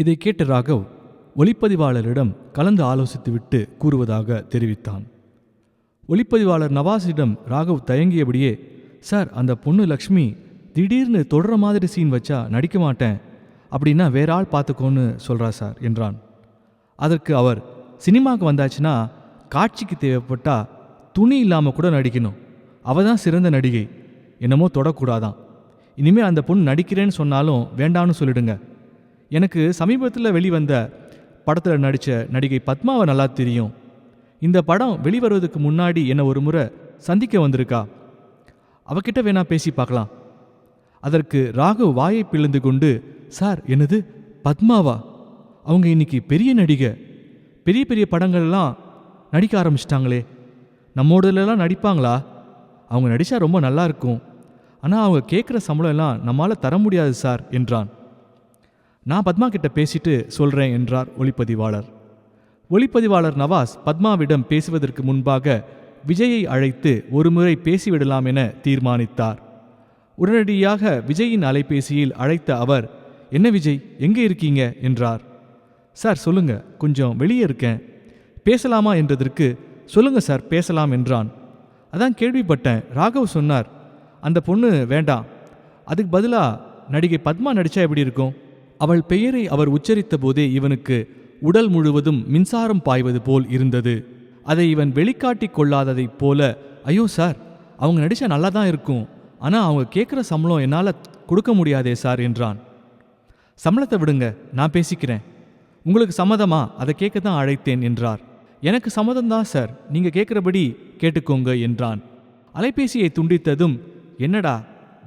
இதை கேட்ட ராகவ் ஒளிப்பதிவாளரிடம் கலந்து ஆலோசித்துவிட்டு கூறுவதாக தெரிவித்தான். ஒளிப்பதிவாளர் நவாஸிடம் ராகவ் தயங்கியபடியே, சார், அந்த பொண்ணு லக்ஷ்மி திடீர்னு தொடர மாதிரி சீன் வச்சா நடிக்க மாட்டேன், அப்படின்னா வேற ஆள் பார்த்துக்கோன்னு சொல்கிறா சார் என்றான். அதற்கு அவர், சினிமாவுக்கு வந்தாச்சுன்னா காட்சிக்கு தேவைப்பட்டா துணி இல்லாமல் கூட நடிக்கணும், அவள் தான் சிறந்த நடிகை, என்னமோ தொடக்கூடாதான். இனிமேல் அந்த பொண்ணு நடிக்கிறேன்னு சொன்னாலும் வேண்டான்னு சொல்லிடுங்க. எனக்கு சமீபத்தில் வெளிவந்த படத்தில் நடித்த நடிகை பத்மாவை நல்லா தெரியும். இந்த படம் வெளிவருவதற்கு முன்னாடி என்னை ஒரு முறை சந்திக்க வந்திருக்கா, அவகிட்ட வேணா பேசி பார்க்கலாம். அதற்கு ராகவ் வாயை பிளந்து கொண்டு, சார், என்னது பத்மாவா? அவங்க இன்னைக்கு பெரிய நடிகை, பெரிய பெரிய படங்கள்லாம் நடிக்க ஆரம்பிச்சிட்டாங்களே, நம்மோடலாம் நடிப்பாங்களா? அவங்க நடித்தா ரொம்ப நல்லா இருக்கும், ஆனால் அவங்க கேட்குற சம்பளம் எல்லாம் நம்மளால் தர முடியாது சார் என்றான். நான் பத்மா கிட்ட பேசிட்டு சொல்கிறேன் என்றார் ஒளிப்பதிவாளர். ஒளிப்பதிவாளர் நவாஸ் பத்மாவிடம் பேசுவதற்கு முன்பாக விஜயை அழைத்து ஒரு முறை பேசிவிடலாம் என தீர்மானித்தார். உடனடியாக விஜயின் அலைபேசியில் அழைத்த அவர், என்ன விஜய், எங்கே இருக்கீங்க என்றார். சார் சொல்லுங்க, கொஞ்சம் வெளியே இருக்கேன், பேசலாமா என்றதற்கு, சொல்லுங்க சார் பேசலாம் என்றான். அதான் கேள்விப்பட்டேன், ராகவ் சொன்னார் அந்த பொண்ணு வேண்டாம், அதுக்கு பதிலாக நடிகை பத்மா நடித்தா எப்படி இருக்கும்? அவள் பெயரை அவர் உச்சரித்த போதே இவனுக்கு உடல் முழுவதும் மின்சாரம் பாய்வது போல் இருந்தது. அதை இவன் வெளிக்காட்டி கொள்ளாததைப் போல, ஐயோ சார், அவங்க நடித்தா நல்லா தான் இருக்கும், ஆனால் அவங்க கேட்குற சம்பளம் என்னால் கொடுக்க முடியாதே சார் என்றான். சம்பளத்தை விடுங்க, நான் பேசிக்கிறேன், உங்களுக்கு சம்மதமா, அதை கேட்க தான் அழைத்தேன் என்றார். எனக்கு சம்மதம்தான் சார், நீங்கள் கேட்குறபடி கேட்டுக்கோங்க என்றான். அலைபேசியை துண்டித்ததும், என்னடா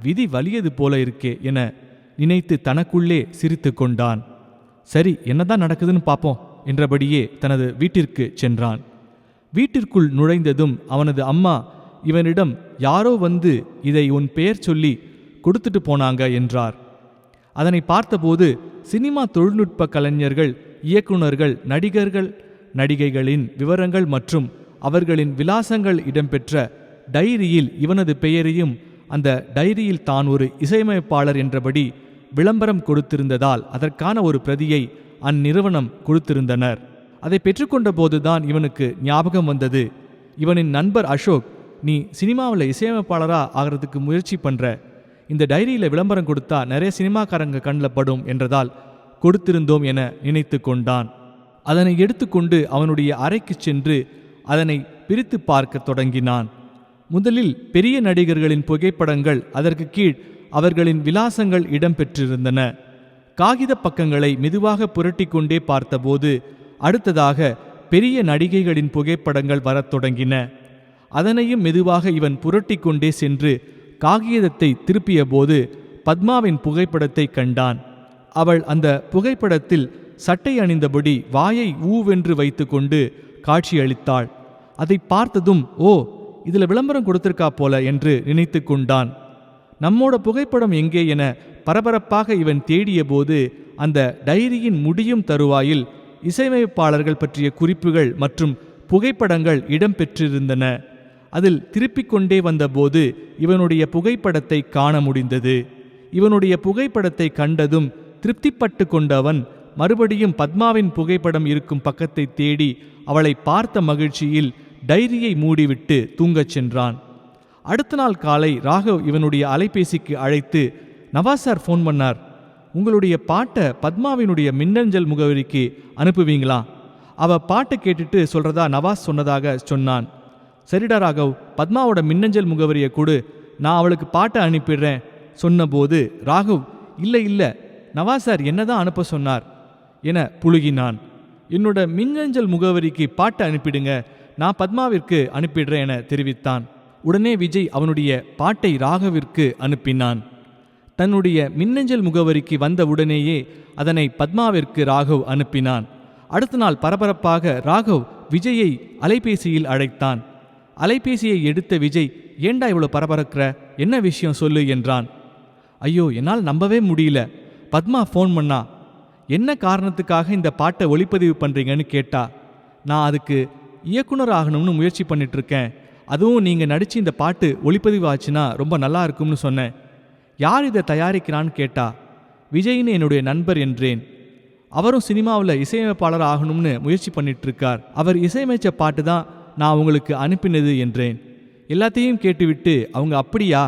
விதி வலியது போல இருக்கே என நினைத்து தனக்குள்ளே சிரித்து கொண்டான். சரி, என்னதான் நடக்குதுன்னு பார்ப்போம் என்றபடியே தனது வீட்டிற்கு சென்றான். வீட்டிற்குள் நுழைந்ததும் அவனது அம்மா இவனிடம், யாரோ வந்து இதை உன் பெயர் சொல்லி கொடுத்துட்டு போனாங்க என்றார். அதனை பார்த்தபோது சினிமா தொழில்நுட்ப கலைஞர்கள், இயக்குநர்கள், நடிகர்கள், நடிகைகளின் விவரங்கள் மற்றும் அவர்களின் விலாசங்கள் இடம்பெற்ற டைரியில் இவனது பெயரையும், அந்த டைரியில் தான் ஒரு இசையமைப்பாளர் என்றபடி விளம்பரம் கொடுத்திருந்ததால் அதற்கான ஒரு பிரதியை அந்நிறுவனம் கொடுத்திருந்தனர். அதை பெற்றுக்கொண்ட போதுதான் இவனுக்கு ஞாபகம் வந்தது, இவனின் நண்பர் அசோக், நீ சினிமாவில் இசையமைப்பாளராக ஆகிறதுக்கு முயற்சி பண்ணுற, இந்த டைரியில் விளம்பரம் கொடுத்தா நிறைய சினிமாக்காரங்க கண்ணில் படும் என்றதால் கொடுத்திருந்தோம் என நினைத்து கொண்டான். அதனை எடுத்துக்கொண்டு அவனுடைய அறைக்கு சென்று அதனை பிரித்து பார்க்க தொடங்கினான். முதலில் பெரிய நடிகர்களின் புகைப்படங்கள், அதற்கு கீழ் அவர்களின் விலாசங்கள் இடம்பெற்றிருந்தன. காகித பக்கங்களை மெதுவாக புரட்டி கொண்டே பார்த்தபோது அடுத்ததாக பெரிய நடிகைகளின் புகைப்படங்கள் வரத் தொடங்கின. அதனையும் மெதுவாக இவன் புரட்டி கொண்டே சென்று காகிதத்தை திருப்பிய போது பத்மாவின் புகைப்படத்தை கண்டான். அவள் அந்த புகைப்படத்தில் சட்டை அணிந்தபடி வாயை ஊவென்று வைத்து கொண்டு காட்சியளித்தாள். அதை பார்த்ததும், ஓ, இதில் விளம்பரம் கொடுத்திருக்கா போல என்று நினைத்து கொண்டான். நம்மோட புகைப்படம் எங்கே என பரபரப்பாக இவன் தேடிய போது அந்த டைரியின் முடியும் தருவாயில் இசையமைப்பாளர்கள் பற்றிய குறிப்புகள் மற்றும் புகைப்படங்கள் இடம்பெற்றிருந்தன. அதில் திருப்பிக் கொண்டே வந்தபோது இவனுடைய புகைப்படத்தை காண முடிந்தது. இவனுடைய புகைப்படத்தை கண்டதும் திருப்திப்பட்டு கொண்டவன் மறுபடியும் பத்மாவின் புகைப்படம் இருக்கும் பக்கத்தை தேடி அவளை பார்த்த மகிழ்ச்சியில் டைரியை மூடிவிட்டு தூங்கச் சென்றான். அடுத்த நாள் காலை ராகவ் இவனுடைய அலைபேசிக்கு அழைத்து, நவாஸ் சார் ஃபோன் பண்ணார், உங்களுடைய பாட்டை பத்மாவினுடைய மின்னஞ்சல் முகவரிக்கு அனுப்புவீங்களா? அவ பாட்டை கேட்டுட்டு சொல்றதா நவாஸ் சொன்னதாக சொன்னான். சரிடா ராகவ், பத்மாவோட மின்னஞ்சல் முகவரியை கொடு, நான் அவளுக்கு பாட்டை அனுப்பிடுறேன் சொன்னபோது ராகவ், இல்லை நவாஸ் சார் என்னதான் அனுப்ப சொன்னார் என புழுகினான். என்னோட மின்னஞ்சல் முகவரிக்கு பாட்டை அனுப்பிடுங்க, நான் பத்மாவிற்கு அனுப்பிடுறேன் என தெரிவித்தான். உடனே விஜய் அவனுடைய பாட்டை ராகவிற்கு அனுப்பினான். தன்னுடைய மின்னஞ்சல் முகவரிக்கு வந்த உடனேயே அதனை பத்மாவிற்கு ராகவ் அனுப்பினான். அடுத்த நாள் பரபரப்பாக ராகவ் விஜயை அலைபேசியில் அழைத்தான். அலைபேசியை எடுத்த விஜய், ஏண்டா இவ்வளோ பரபரக்கிற, என்ன விஷயம் சொல்லு என்றான். ஐயோ, என்னால் நம்பவே முடியல, பத்மா ஃபோன் பண்ணா, என்ன காரணத்துக்காக இந்த பாட்டை ஒளிப்பதிவு பண்ணுறீங்கன்னு கேட்டா. நான் அதுக்கு இயக்குனர் ஆகணும்னு முயற்சி பண்ணிட்டுருக்கேன், அதுவும் நீங்கள் நடித்து இந்த பாட்டு ஒளிப்பதிவு ஆச்சுன்னா ரொம்ப நல்லா இருக்கும்னு சொன்னேன். யார் இதை தயாரிக்கிறான்னு கேட்டா. விஜய்னு என்னுடைய நண்பர் என்றேன். அவரும் சினிமாவில் இசையமைப்பாளர் ஆகணும்னு முயற்சி பண்ணிட்டு இருக்கார். அவர் இசையமைச்ச பாட்டு தான் நான் உங்களுக்கு அனுப்பினது என்றேன். எல்லாத்தையும் கேட்டுவிட்டு அவங்க அப்படியா,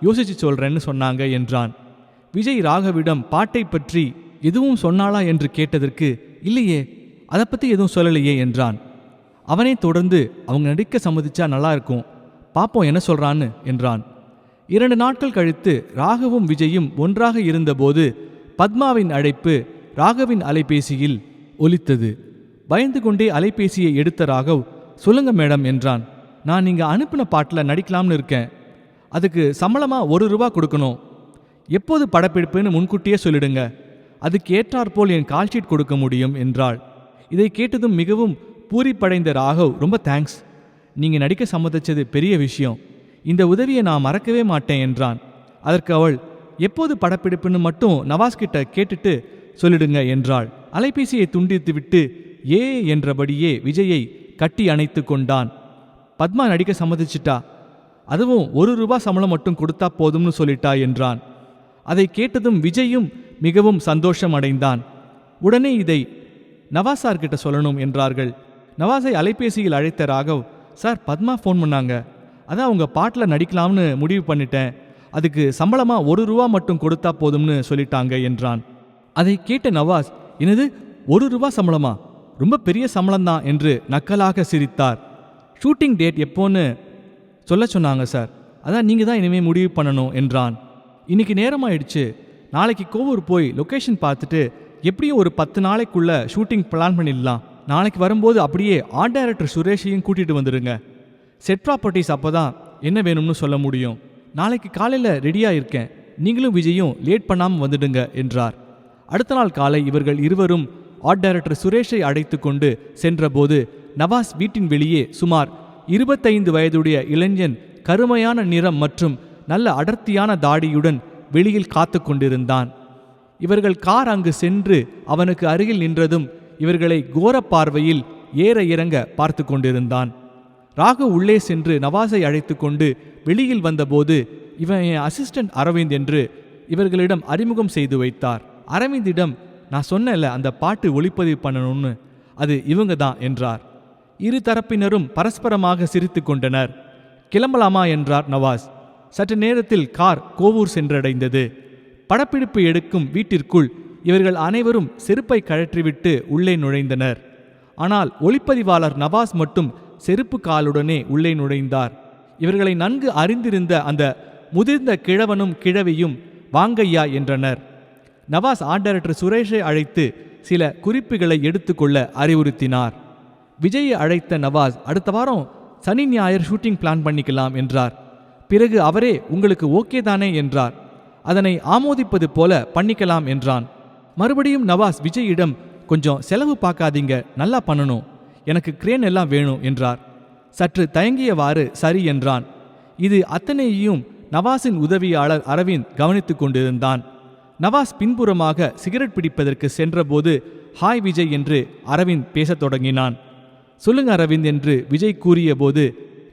யோசிச்சு சொல்றேன்னு சொன்னாங்க என்றான். விஜய் ராகவிடம் பாட்டை பற்றி எதுவும் சொன்னாளா என்று கேட்டதற்கு இல்லையே, அதை பற்றி எதுவும் சொல்லலையே என்றான். அவனே தொடர்ந்து அவங்க நடிக்க சம்மதிச்சா நல்லா இருக்கும், பாப்போம் என்ன சொல்றான்னு என்றான். 2 நாட்கள் கழித்து ராகவும் விஜயும் ஒன்றாக இருந்தபோது பத்மாவின் அழைப்பு ராகவின் அலைபேசியில் ஒலித்தது. பயந்து கொண்டே அலைபேசியை எடுத்த ராகவ், சொல்லுங்க மேடம் என்றான். நான் நீங்க அனுப்பின பாட்டில் நடிக்கலாம்னு இருக்கேன். அதுக்கு சம்பளமா ₹1 கொடுக்கணும். எப்போது படப்பிடிப்புன்னு முன்கூட்டியே சொல்லிடுங்க, அதுக்கு ஏற்றாற்போல் என் கால்ஷீட் கொடுக்க முடியும் என்றாள். இதை கேட்டதும் மிகவும் பூரிப்படைந்த ராகவ், ரொம்ப தேங்க்ஸ், நீங்க நடிக்க சம்மதிச்சது பெரிய விஷயம், இந்த உதவியை நான் மறக்கவே மாட்டேன் என்றான். அதற்கு அவள், எப்போது படப்பிடிப்புன்னு மட்டும் நவாஸ் கிட்ட கேட்டுட்டு சொல்லிடுங்க என்றாள். அலைபேசியை துண்டித்துவிட்டு ஏ என்றபடியே விஜயை கட்டி அணைத்து கொண்டான். பத்மா நடிக்க சம்மதிச்சிட்டா, அதுவும் ₹1 சம்பளம் மட்டும் கொடுத்தா போதும்னு சொல்லிட்டா என்றான். அதை கேட்டதும் விஜயும் மிகவும் சந்தோஷம் அடைந்தான். உடனே இதை நவாஸ் சார் கிட்ட சொல்லணும் என்றார்கள். நவாஸை அலைபேசியில் அழைத்த ராகவ், சார் பத்மா ஃபோன் பண்ணாங்க, அதான் அவங்க பாட்டில் நடிக்கலாம்னு முடிவு பண்ணிட்டேன், அதுக்கு சம்பளமா ₹1 மட்டும் கொடுத்தா போதும்னு சொல்லிட்டாங்க என்றான். அதை கேட்ட நவாஸ், என்னது ₹1 சம்பளமா, ரொம்ப பெரிய சம்பளம்தான் என்று நக்கலாக சிரித்தார். ஷூட்டிங் டேட் எப்போன்னு சொல்ல சொன்னாங்க சார், அதான் நீங்கள் தான் இனிமேல் முடிவு பண்ணணும் என்றான். இன்னைக்கு நேரமாயிடுச்சு, நாளைக்கு கோவூர் போய் லொக்கேஷன் பார்த்துட்டு எப்படியும் ஒரு 10 நாளைக்குள்ள ஷூட்டிங் பிளான் பண்ணிடலாம். நாளைக்கு வரும்போது அப்படியே ஆர்ட் டைரக்டர் சுரேஷையும் கூட்டிகிட்டு வந்துடுங்க. செட் ப்ராப்பர்ட்டிஸ் அப்போ தான் என்ன வேணும்னு சொல்ல முடியும். நாளைக்கு காலையில் ரெடியாக இருக்கேன், நீங்களும் விஜயும் லேட் பண்ணாமல் வந்துடுங்க என்றார். அடுத்த நாள் காலை இவர்கள் இருவரும் ஆர்ட் டைரக்டர் சுரேஷை அழைத்து கொண்டு சென்றபோது நவாஸ் வீட்டின் வெளியே சுமார் 25 வயதுடைய இளைஞன் கருமையான நிறம் மற்றும் நல்ல அடர்த்தியான தாடியுடன் வெளியில் காத்து கொண்டிருந்தான். இவர்கள் கார் அங்கு சென்று அவனுக்கு அருகில் நின்றதும் இவர்களை கோர பார்வையில் ஏற இறங்க பார்த்து கொண்டிருந்தான். ராகு உள்ளே சென்று நவாஸை அழைத்து கொண்டு வெளியில் வந்தபோது, இவன் என் அசிஸ்டன்ட் அரவிந்த் என்று இவர்களிடம் அறிமுகம் செய்து வைத்தார். அரவிந்திடம், நான் சொன்னல அந்த பாட்டு ஒளிப்பதிவு பண்ணணும்னு, அது இவங்க தான் என்றார். இரு தரப்பினரும் பரஸ்பரமாக சிரித்து கொண்டனர். கிளம்பலாமா என்றார் நவாஸ். சற்று நேரத்தில் கார் கோவூர் சென்றடைந்தது. படப்பிடிப்பு எடுக்கும் வீட்டிற்குள் இவர்கள் அனைவரும் செருப்பை கழற்றிவிட்டு உள்ளே நுழைந்தனர். ஆனால் ஒளிப்பதிவாளர் நவாஸ் மட்டும் செருப்பு காலுடனே உள்ளே நுழைந்தார். இவர்களை நன்கு அறிந்திருந்த அந்த முதிர்ந்த கிழவனும் கிழவியும் வாங்கையா என்றனர். நவாஸ் ஆர்ட் டைரக்டர் சுரேஷை அழைத்து சில குறிப்புகளை எடுத்துக்கொள்ள அறிவுறுத்தினார். விஜயை அழைத்த நவாஸ், அடுத்த வாரம் சனி ஞாயிறு ஷூட்டிங் பிளான் பண்ணிக்கலாம் என்றார். பிறகு அவரே, உங்களுக்கு ஓகே தானே என்றார். அதனை ஆமோதிப்பது போல பண்ணிக்கலாம் என்றான். மறுபடியும் நவாஸ் விஜயிடம், கொஞ்சம் செலவு பார்க்காதீங்க, நல்லா பண்ணணும், எனக்கு கிரேன் எல்லாம் வேணும் என்றார். சற்று தயங்கியவாறு சரி என்றான். இது அத்தனையையும் நவாஸின் உதவியாளர் அரவிந்த் கவனித்து கொண்டிருந்தான். நவாஸ் பின்புறமாக சிகரெட் பிடிப்பதற்கு சென்றபோது, ஹாய் விஜய் என்று அரவிந்த் பேசத் தொடங்கினான். சொல்லுங்க அரவிந்த் என்று விஜய் கூறிய போது,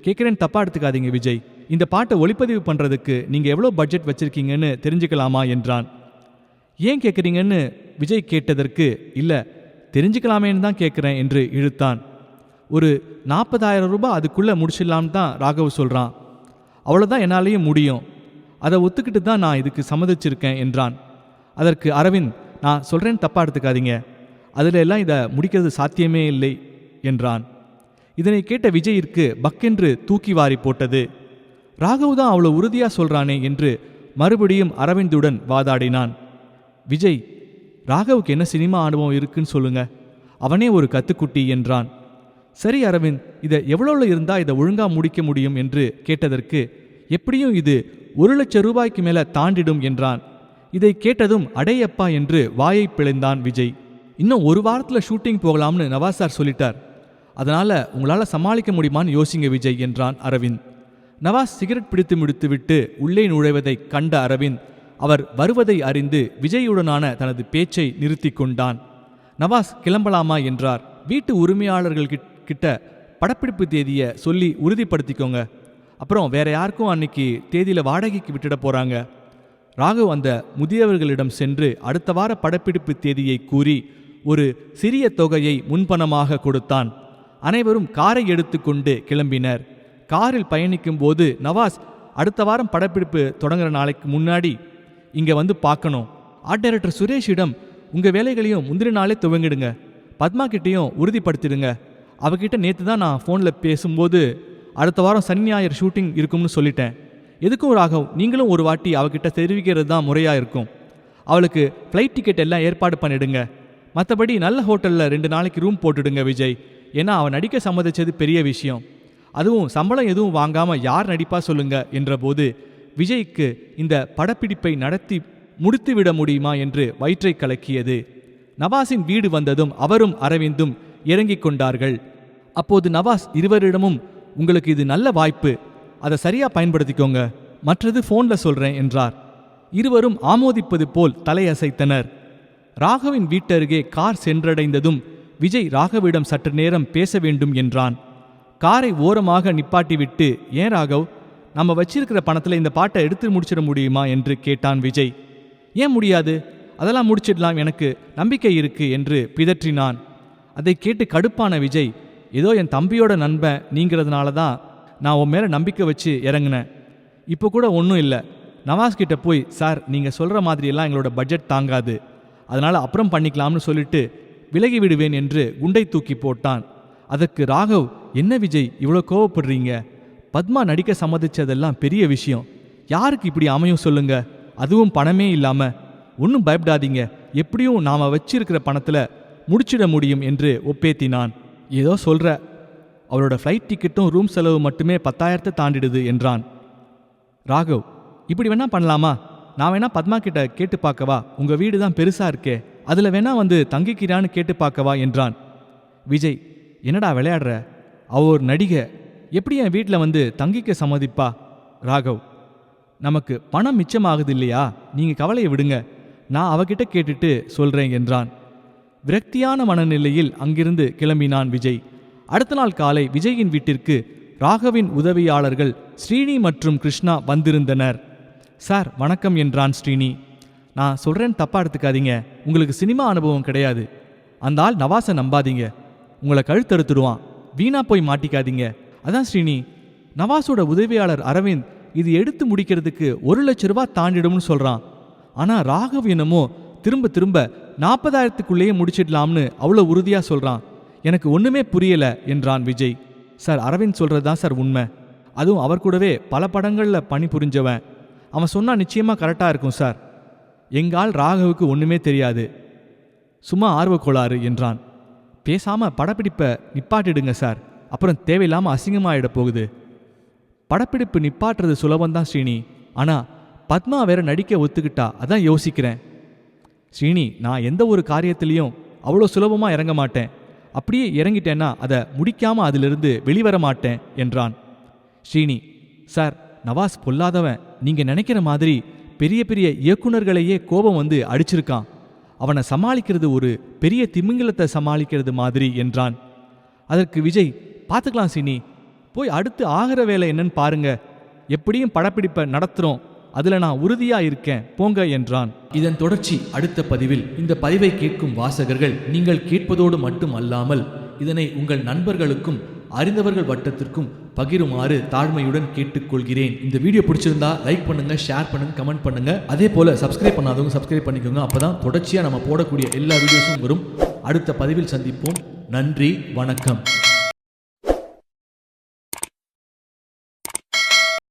கேட்குறேன் தப்பா எடுத்துக்காதீங்க விஜய், இந்த பாட்டை ஒளிப்பதிவு பண்ணுறதுக்கு நீங்கள் எவ்வளோ பட்ஜெட் வச்சிருக்கீங்கன்னு தெரிஞ்சுக்கலாமா என்றான். ஏன் கேட்குறீங்கன்னு விஜய் கேட்டதற்கு, இல்லை தெரிஞ்சுக்கலாமேன்னு தான் கேட்குறேன் என்று இழுத்தான். ஒரு 40,000 அதுக்குள்ளே முடிச்சிடலான்னு தான் ராகவ் சொல்கிறான், அவ்வளோதான் என்னாலேயும் முடியும், அதை ஒத்துக்கிட்டு தான் நான் இதுக்கு சம்மதிச்சிருக்கேன் என்றான். அதற்கு அரவிந்த், நான் சொல்கிறேன்னு தப்பா எடுத்துக்காதீங்க, அதில் எல்லாம் இதை முடிக்கிறது சாத்தியமே இல்லை என்றான். இதனை கேட்ட விஜயிற்கு பக்கென்று தூக்கி வாரி போட்டது. ராகவ் தான் அவ்வளோ உறுதியாக சொல்கிறானே என்று மறுபடியும் அரவிந்துடன் வாதாடினான். விஜய், ராகவுக்கு என்ன சினிமா அனுபவம் இருக்குன்னு சொல்லுங்க, அவனே ஒரு கத்துக்குட்டி என்றான். சரி அரவிந்த், இதை எவ்வளோல இருந்தால் இதை ஒழுங்காக முடிக்க முடியும் என்று கேட்டதற்கு, எப்படியும் இது ₹1,00,000 மேலே தாண்டிடும் என்றான். இதை கேட்டதும் அடையப்பா என்று வாயை பிழைந்தான் விஜய். இன்னும் 1 வாரத்தில் ஷூட்டிங் போகலாம்னு நவாஸ் சார் சொல்லிட்டார், அதனால் உங்களால் சமாளிக்க முடியுமான்னு யோசிங்க விஜய் என்றான் அரவிந்த். நவாஸ் சிகரெட் பிடித்து முடித்துவிட்டு உள்ளே நுழைவதை கண்ட அரவிந்த் அவர் வருவதை அறிந்து விஜயுடனான தனது பேச்சை நிறுத்தி கொண்டான். நவாஸ் கிளம்பலாமா என்றார். வீட்டு உரிமையாளர்கள் கிட்ட படப்பிடிப்பு தேதியை சொல்லி உறுதிப்படுத்திக்கோங்க, அப்புறம் வேற யாருக்கும் அன்னைக்கு தேதியில் வாடகைக்கு விட்டுட போகிறாங்க. ராகவ் அந்த முதியவர்களிடம் சென்று அடுத்த வார படப்பிடிப்பு தேதியை கூறி ஒரு சிறிய தொகையை முன்பணமாக கொடுத்தான். அனைவரும் காரை எடுத்துக்கொண்டு கிளம்பினர். காரில் பயணிக்கும் போது நவாஸ், அடுத்த வாரம் படப்பிடிப்பு தொடங்குற நாளைக்கு முன்னாடி இங்கே வந்து பார்க்கணும். ஆர்ட் டைரக்டர் சுரேஷிடம் உங்கள் வேலைகளையும் முந்தின நாளே துவங்கிடுங்க. பத்மா கிட்டேயும் உறுதிப்படுத்திடுங்க. அவகிட்ட நேற்று தான் நான் ஃபோனில் பேசும்போது அடுத்த வாரம் சனி ஞாயிறு ஷூட்டிங் இருக்கும்னு சொல்லிட்டேன். எதுக்கும் ராகவ், நீங்களும் ஒரு வாட்டி அவகிட்ட தெரிவிக்கிறது தான் முறையாக இருக்கும். அவளுக்கு ஃப்ளைட் டிக்கெட் எல்லாம் ஏற்பாடு பண்ணிடுங்க. மற்றபடி நல்ல ஹோட்டலில் 2 நாளைக்கு ரூம் போட்டுடுங்க விஜய். ஏன்னா அவன் நடிக்க சம்மதிச்சது பெரிய விஷயம். அதுவும் சம்பளம் எதுவும் வாங்காமல் யார் நடிப்பா சொல்லுங்க என்றபோது விஜய்க்கு இந்த படப்பிடிப்பை நடத்தி முடித்துவிட முடியுமா என்று வயிற்றை கலக்கியது. நவாஸின் வீடு வந்ததும் அவரும் அரவிந்தும் இறங்கிக் கொண்டார்கள். அப்போது நவாஸ் இருவரிடமும், உங்களுக்கு இது நல்ல வாய்ப்பு, அதை சரியா பயன்படுத்திக்கோங்க, மற்றது ஃபோனில் சொல்றேன் என்றார். இருவரும் ஆமோதிப்பது போல் தலையசைத்தனர். ராகவின் வீட்டருகே கார் சென்றடைந்ததும் விஜய் ராகவிடம் சற்று நேரம் பேச வேண்டும் என்றான். காரை ஓரமாக நிப்பாட்டிவிட்டு, ஏன் ராகவ், நம்ம வச்சிருக்கிற பணத்தில் இந்த பாட்டை எடுத்து முடிச்சிட முடியுமா என்று கேட்டான் விஜய். ஏன் முடியாது, அதெல்லாம் முடிச்சிடலாம், எனக்கு நம்பிக்கை இருக்கு என்று பிதற்றினான். அதை கேட்டு கடுப்பான விஜய், ஏதோ என் தம்பியோட நண்பன் நீங்கிறதுனால தான் நான் உன் மேலே நம்பிக்கை வச்சு இறங்கினேன். இப்போ கூட ஒன்றும் இல்லை. நவாஸ் கிட்ட போய், சார் நீங்கள் சொல்கிற மாதிரியெல்லாம் எங்களோட பட்ஜெட் தாங்காது, அதனால் அப்புறம் பண்ணிக்கலாம்னு சொல்லிட்டு விலகி விடுவேன் என்று குண்டை தூக்கி போட்டான். அதற்கு ராகவ், என்ன விஜய் இவ்வளோ கோவப்படுறீங்க? பத்மா நடிக்க சம்மதிச்சதெல்லாம் பெரிய விஷயம். யாருக்கு இப்படி அமையும் சொல்லுங்க, அதுவும் பணமே இல்லாமல். ஒன்றும் பயப்படாதீங்க, எப்படியும் நாம் வச்சிருக்கிற பணத்தில் முடிச்சிட முடியும் என்று ஒப்பேத்தினான். ஏதோ சொல்கிற, அவளோட ஃப்ளைட் டிக்கெட்டும் ரூம் செலவு மட்டுமே 10,000 தாண்டிடுது என்றான். ராகவ், இப்படி வேணா பண்ணலாமா? நான் வேணா பத்மா கிட்ட கேட்டு பார்க்கவா? உங்கள் வீடு தான் பெருசாக இருக்கே, அதில் வேணா வந்து தங்கிக்கிறான்னு கேட்டு பார்க்கவா என்றான். விஜய், என்னடா விளையாடுற? அவ ஒரு நடிகை, எப்படி என் வீட்டில் வந்து தங்கிக்க சம்மதிப்பா? ராகவ், நமக்கு பணம் மிச்சமாகுது இல்லையா, நீங்கள் கவலையை விடுங்க, நான் அவகிட்ட கேட்டுட்டு சொல்கிறேன் என்றான். விரக்தியான மனநிலையில் அங்கிருந்து கிளம்பினான் விஜய். அடுத்த நாள் காலை விஜயின் வீட்டிற்கு ராகவின் உதவியாளர்கள் ஸ்ரீனி மற்றும் கிருஷ்ணா வந்திருந்தனர். சார் வணக்கம் என்றான் ஸ்ரீனி. நான் சொல்கிறேன்னு தப்பாக எடுத்துக்காதீங்க, உங்களுக்கு சினிமா அனுபவம் கிடையாது. அந்த ஆள் நவாஸை நம்பாதீங்க, உங்களை கழுத்தறுத்துடுவான், வீணா போய் மாட்டிக்காதீங்க. அதான் ஸ்ரீனி, நவாஸோட உதவியாளர் அரவிந்த் இது எடுத்து முடிக்கிறதுக்கு 1 லட்ச ரூபா தாண்டிடும்னு சொல்கிறான். ஆனால் ராகவ் என்னமோ திரும்ப திரும்ப 40,000க்குள்ளேயே முடிச்சிடலாம்னு அவ்வளோ உறுதியாக சொல்கிறான். எனக்கு ஒன்றுமே புரியலை என்றான் விஜய். சார், அரவிந்த் சொல்கிறது தான் சார் உண்மை. அதுவும் அவர் கூடவே பல படங்களில் பணிபுரிஞ்சவன். அவன் சொன்னால் நிச்சயமாக கரெக்டாக இருக்கும் சார். எங்கால் ராகவுக்கு ஒன்றுமே தெரியாது, சும்மா ஆர்வக்கோளாறு என்றான். பேசாமல் படப்பிடிப்பை நிப்பாட்டிடுங்க சார், அப்புறம் தேவையில்லாமல் அசிங்கமாகிட போகுது. படப்பிடிப்பு நிப்பாட்டுறது சுலபந்தான் ஸ்ரீனி, ஆனால் பத்மா வேற நடிக்க ஒத்துக்கிட்டா, அதான் யோசிக்கிறேன். ஸ்ரீனி, நான் எந்த ஒரு காரியத்திலையும் அவ்வளோ சுலபமாக இறங்க மாட்டேன். அப்படியே இறங்கிட்டேன்னா அதை முடிக்காமல் அதிலிருந்து வெளிவர மாட்டேன் என்றான். ஸ்ரீனி, சார், நவாஸ் பொல்லாதவன். நீங்கள் நினைக்கிற மாதிரி பெரிய பெரிய இயக்குனர்களையே கோபம் வந்து அடிச்சிருக்கான். அவனை சமாளிக்கிறது ஒரு பெரிய திமிங்கலத்தை சமாளிக்கிறது மாதிரி என்றான். அதற்கு விஜய், பார்த்துக்கலாம் சீனி, போய் அடுத்து ஆகிற வேலை என்னன்னு பாருங்க, எப்படியும் படப்பிடிப்பை நடத்துகிறோம், அதில் நான் உறுதியாக இருக்கேன், போங்க என்றான். இதன் தொடர்ச்சி அடுத்த பதிவில். இந்த பதிவை கேட்கும் வாசகர்கள் நீங்கள் கேட்பதோடு மட்டும் அல்லாமல் இதனை உங்கள் நண்பர்களுக்கும் அறிந்தவர்கள் வட்டத்திற்கும் பகிருமாறு தாழ்மையுடன் கேட்டுக்கொள்கிறேன். இந்த வீடியோ பிடிச்சிருந்தா லைக் பண்ணுங்க, ஷேர் பண்ணுங்க, கமெண்ட் பண்ணுங்க. அதே போல சப்ஸ்கிரைப் பண்ணாதவங்க சப்ஸ்கிரைப் பண்ணிக்கோங்க. அப்பதான் தொடர்ச்சியாக நம்ம போடக்கூடிய எல்லா வீடியோஸும் வரும். அடுத்த பதிவில் சந்திப்போம். நன்றி, வணக்கம்.